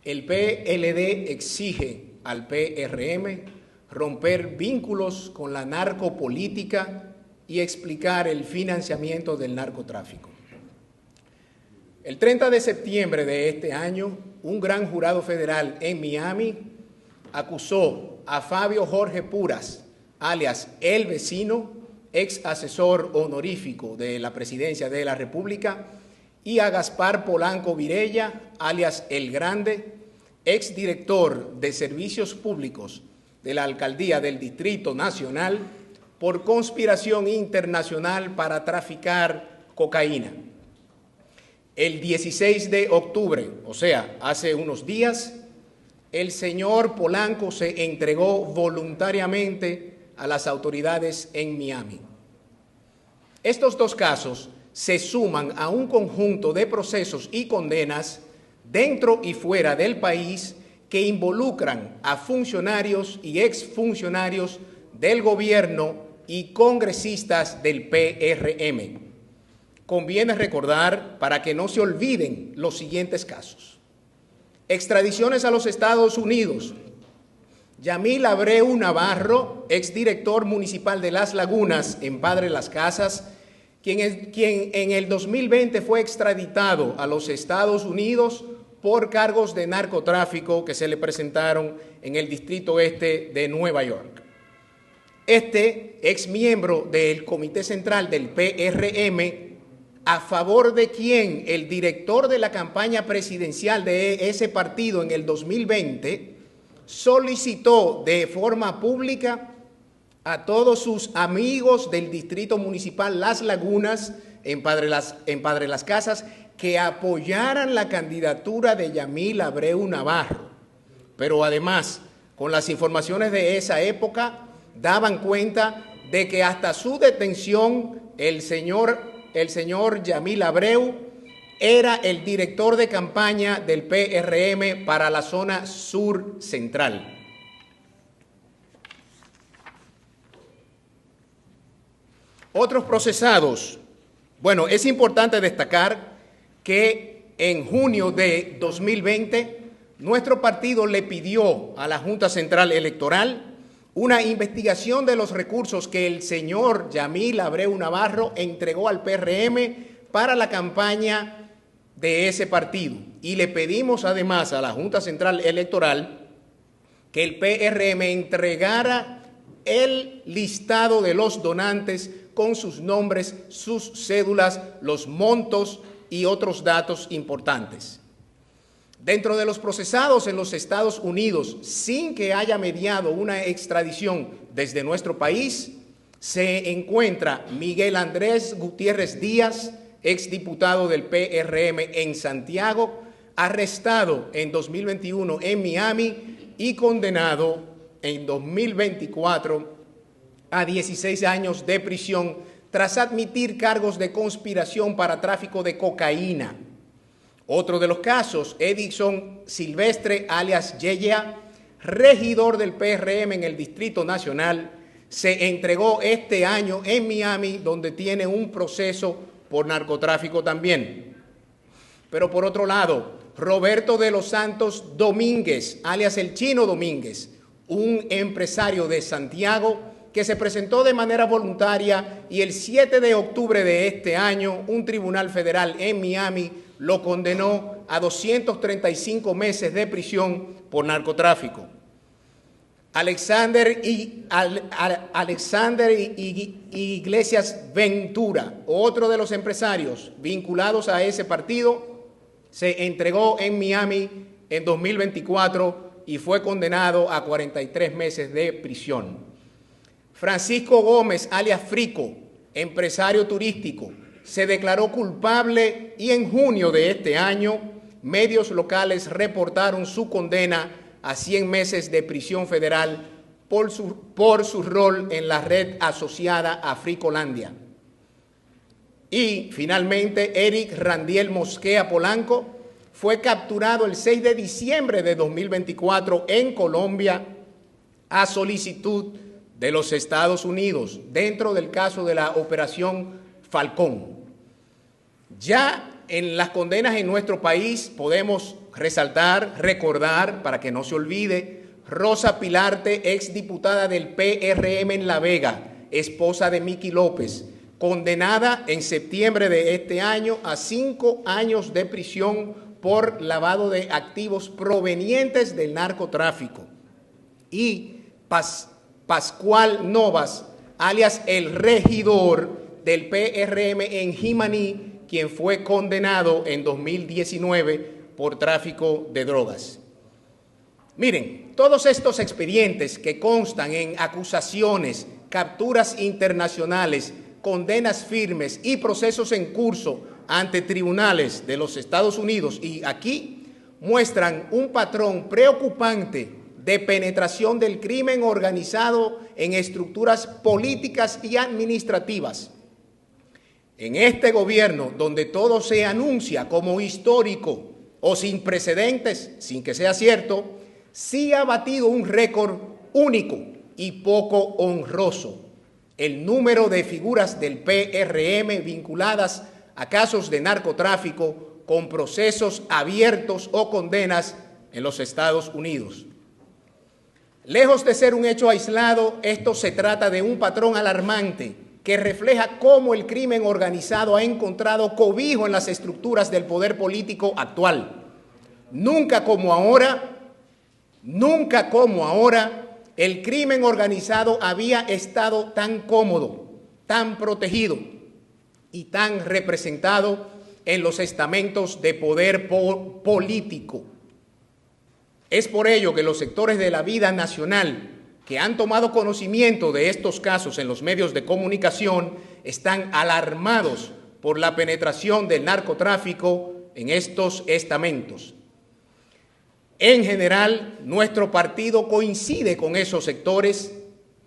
El PLD exige al PRM romper vínculos con la narcopolítica y explicar el financiamiento del narcotráfico. El 30 de septiembre de este año, un gran jurado federal en Miami acusó a Fabio Jorge Puras, alias El Vecino, ex asesor honorífico de la Presidencia de la República, y a Gaspar Polanco Virella, alias El Grande, ex director de Servicios Públicos de la Alcaldía del Distrito Nacional, por conspiración internacional para traficar cocaína. El 16 de octubre, o sea, hace unos días, el señor Polanco se entregó voluntariamente a las autoridades en Miami. Estos dos casos se suman a un conjunto de procesos y condenas dentro y fuera del país que involucran a funcionarios y exfuncionarios del gobierno y congresistas del PRM. Conviene recordar, para que no se olviden, los siguientes casos. Extradiciones a los Estados Unidos. Yamil Abreu Navarro, exdirector municipal de Las Lagunas en Padre Las Casas, quien en el 2020 fue extraditado a los Estados Unidos por cargos de narcotráfico que se le presentaron en el Distrito Este de Nueva York. Este ex miembro del Comité Central del PRM, a favor de quien el director de la campaña presidencial de ese partido en el 2020 solicitó de forma pública a todos sus amigos del Distrito Municipal Las Lagunas en Padre Las Casas que apoyaran la candidatura de Yamil Abreu Navarro. Pero además, con las informaciones de esa época, daban cuenta de que hasta su detención el señor Yamil Abreu era el director de campaña del PRM para la zona sur central. Otros procesados. Bueno, es importante destacar que en junio de 2020 nuestro partido le pidió a la Junta Central Electoral una investigación de los recursos que el señor Yamil Abreu Navarro entregó al PRM para la campaña de ese partido. Y le pedimos además a la Junta Central Electoral que el PRM entregara el listado de los donantes con sus nombres, sus cédulas, los montos y otros datos importantes. Dentro de los procesados en los Estados Unidos, sin que haya mediado una extradición desde nuestro país, se encuentra Miguel Andrés Gutiérrez Díaz, exdiputado del PRM en Santiago, arrestado en 2021 en Miami y condenado en 2024 a 16 años de prisión tras admitir cargos de conspiración para tráfico de cocaína. Otro de los casos, Edison Silvestre, alias Yeyea, regidor del PRM en el Distrito Nacional, se entregó este año en Miami, donde tiene un proceso por narcotráfico también. Pero por otro lado, Roberto de los Santos Domínguez, alias el Chino Domínguez, un empresario de Santiago que se presentó de manera voluntaria y el 7 de octubre de este año un tribunal federal en Miami lo condenó a 235 meses de prisión por narcotráfico. Alexander Iglesias Ventura, otro de los empresarios vinculados a ese partido, se entregó en Miami en 2024 y fue condenado a 43 meses de prisión. Francisco Gómez, alias Frico, empresario turístico, se declaró culpable y en junio de este año medios locales reportaron su condena a 100 meses de prisión federal por su rol en la red asociada a Fricolandia. Y finalmente Eric Randiel Mosquea Polanco fue capturado el 6 de diciembre de 2024 en Colombia a solicitud de los Estados Unidos, dentro del caso de la Operación Falcón. Ya en las condenas en nuestro país podemos resaltar, recordar, para que no se olvide, Rosa Pilarte, exdiputada del PRM en La Vega, esposa de Miki López, condenada en septiembre de este año a 5 años de prisión por lavado de activos provenientes del narcotráfico. Y Pascual Novas, alias el regidor del PRM en Jimaní, quien fue condenado en 2019 por tráfico de drogas. Miren, todos estos expedientes que constan en acusaciones, capturas internacionales, condenas firmes y procesos en curso ante tribunales de los Estados Unidos y aquí muestran un patrón preocupante de penetración del crimen organizado en estructuras políticas y administrativas. En este gobierno, donde todo se anuncia como histórico o sin precedentes, sin que sea cierto, sí ha batido un récord único y poco honroso: el número de figuras del PRM vinculadas a casos de narcotráfico con procesos abiertos o condenas en los Estados Unidos. Lejos de ser un hecho aislado, esto se trata de un patrón alarmante que refleja cómo el crimen organizado ha encontrado cobijo en las estructuras del poder político actual. Nunca como ahora, el crimen organizado había estado tan cómodo, tan protegido y tan representado en los estamentos de poder político. Es por ello que los sectores de la vida nacional que han tomado conocimiento de estos casos en los medios de comunicación están alarmados por la penetración del narcotráfico en estos estamentos. En general, nuestro partido coincide con esos sectores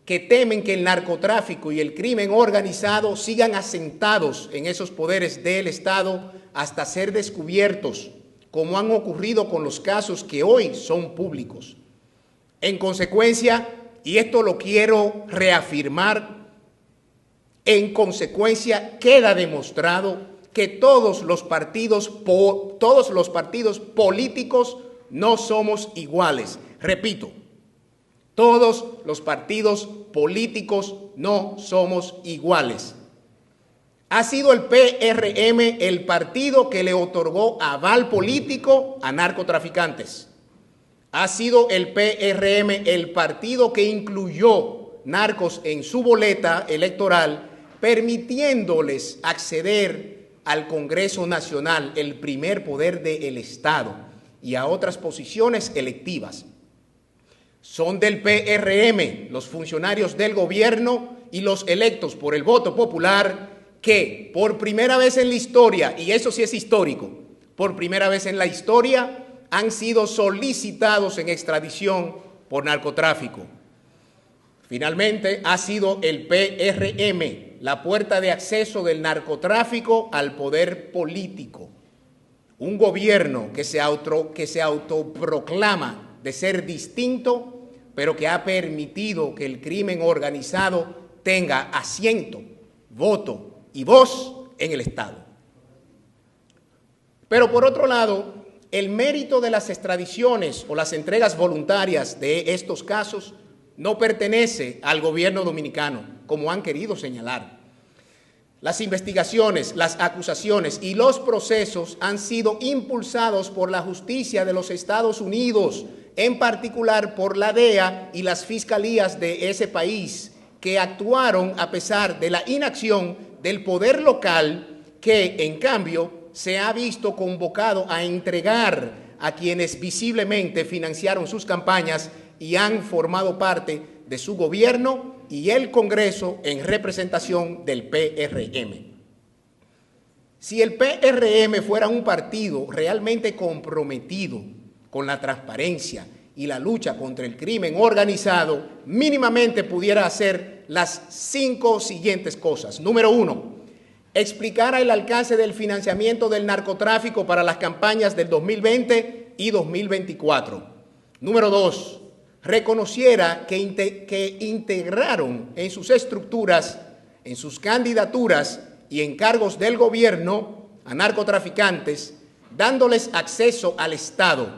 que temen que el narcotráfico y el crimen organizado sigan asentados en esos poderes del Estado hasta ser descubiertos, como han ocurrido con los casos que hoy son públicos. En consecuencia, y esto lo quiero reafirmar, en consecuencia queda demostrado que todos los partidos políticos no somos iguales. Repito, todos los partidos políticos no somos iguales. Ha sido el PRM el partido que le otorgó aval político a narcotraficantes. Ha sido el PRM el partido que incluyó narcos en su boleta electoral, permitiéndoles acceder al Congreso Nacional, el primer poder del Estado, y a otras posiciones electivas. Son del PRM los funcionarios del gobierno y los electos por el voto popular que por primera vez en la historia, y eso sí es histórico, por primera vez en la historia han sido solicitados en extradición por narcotráfico. Finalmente, ha sido el PRM la puerta de acceso del narcotráfico al poder político. Un gobierno que se autoproclama de ser distinto, pero que ha permitido que el crimen organizado tenga asiento, voto y voz en el Estado. Pero por otro lado, el mérito de las extradiciones o las entregas voluntarias de estos casos no pertenece al gobierno dominicano, como han querido señalar. Las investigaciones, las acusaciones y los procesos han sido impulsados por la justicia de los Estados Unidos, en particular por la DEA y las fiscalías de ese país, que actuaron a pesar de la inacción del poder local, que en cambio se ha visto convocado a entregar a quienes visiblemente financiaron sus campañas y han formado parte de su gobierno y el Congreso en representación del PRM. Si el PRM fuera un partido realmente comprometido con la transparencia y la lucha contra el crimen organizado, mínimamente pudiera hacer las 5 siguientes cosas. Número 1, explicara el alcance del financiamiento del narcotráfico para las campañas del 2020 y 2024. Número 2, reconociera que integraron en sus estructuras, en sus candidaturas y en cargos del gobierno a narcotraficantes, dándoles acceso al Estado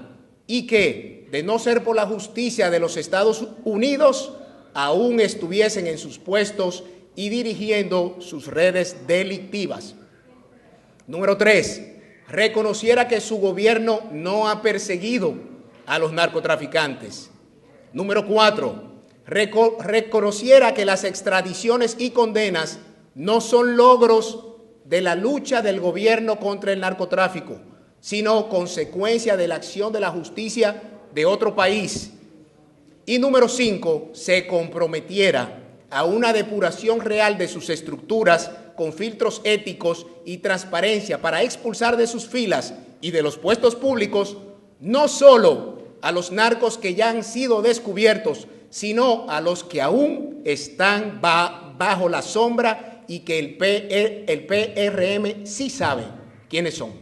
y que, de no ser por la justicia de los Estados Unidos, aún estuviesen en sus puestos y dirigiendo sus redes delictivas. Número 3, reconociera que su gobierno no ha perseguido a los narcotraficantes. Número 4, reconociera que las extradiciones y condenas no son logros de la lucha del gobierno contra el narcotráfico, sino consecuencia de la acción de la justicia de otro país. Y número 5, se comprometiera a una depuración real de sus estructuras con filtros éticos y transparencia para expulsar de sus filas y de los puestos públicos no solo a los narcos que ya han sido descubiertos, sino a los que aún están bajo la sombra y que el PRM sí sabe quiénes son.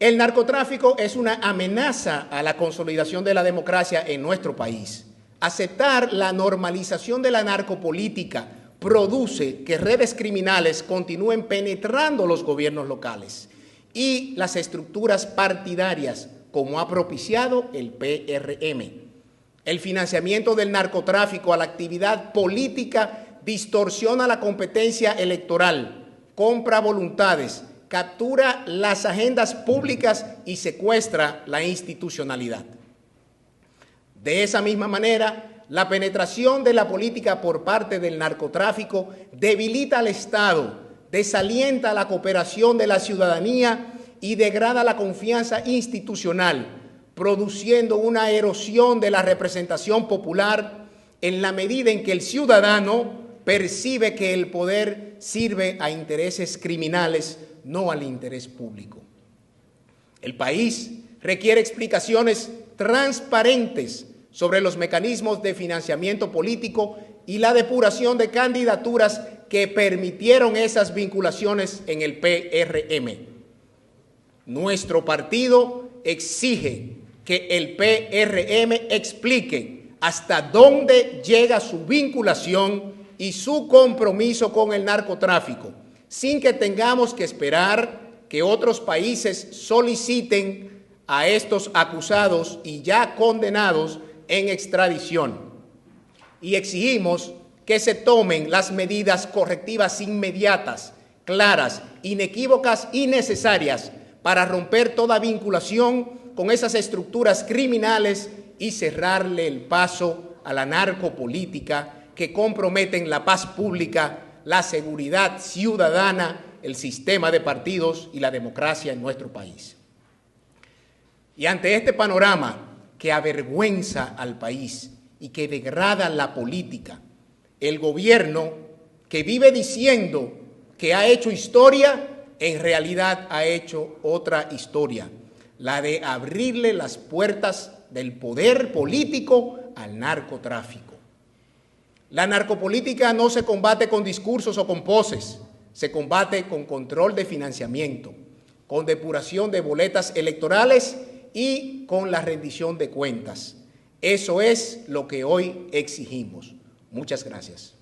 El narcotráfico es una amenaza a la consolidación de la democracia en nuestro país. Aceptar la normalización de la narcopolítica produce que redes criminales continúen penetrando los gobiernos locales y las estructuras partidarias, como ha propiciado el PRM. El financiamiento del narcotráfico a la actividad política distorsiona la competencia electoral, compra voluntades, captura las agendas públicas y secuestra la institucionalidad. De esa misma manera, la penetración de la política por parte del narcotráfico debilita al Estado, desalienta la cooperación de la ciudadanía y degrada la confianza institucional, produciendo una erosión de la representación popular en la medida en que el ciudadano percibe que el poder sirve a intereses criminales, no al interés público. El país requiere explicaciones transparentes sobre los mecanismos de financiamiento político y la depuración de candidaturas que permitieron esas vinculaciones en el PRM. Nuestro partido exige que el PRM explique hasta dónde llega su vinculación y su compromiso con el narcotráfico, sin que tengamos que esperar que otros países soliciten a estos acusados y ya condenados en extradición. Y exigimos que se tomen las medidas correctivas inmediatas, claras, inequívocas y necesarias para romper toda vinculación con esas estructuras criminales y cerrarle el paso a la narcopolítica que comprometen la paz pública, la seguridad ciudadana, el sistema de partidos y la democracia en nuestro país. Y ante este panorama que avergüenza al país y que degrada la política, el gobierno, que vive diciendo que ha hecho historia, en realidad ha hecho otra historia, la de abrirle las puertas del poder político al narcotráfico. La narcopolítica no se combate con discursos o con poses, se combate con control de financiamiento, con depuración de boletas electorales y con la rendición de cuentas. Eso es lo que hoy exigimos. Muchas gracias.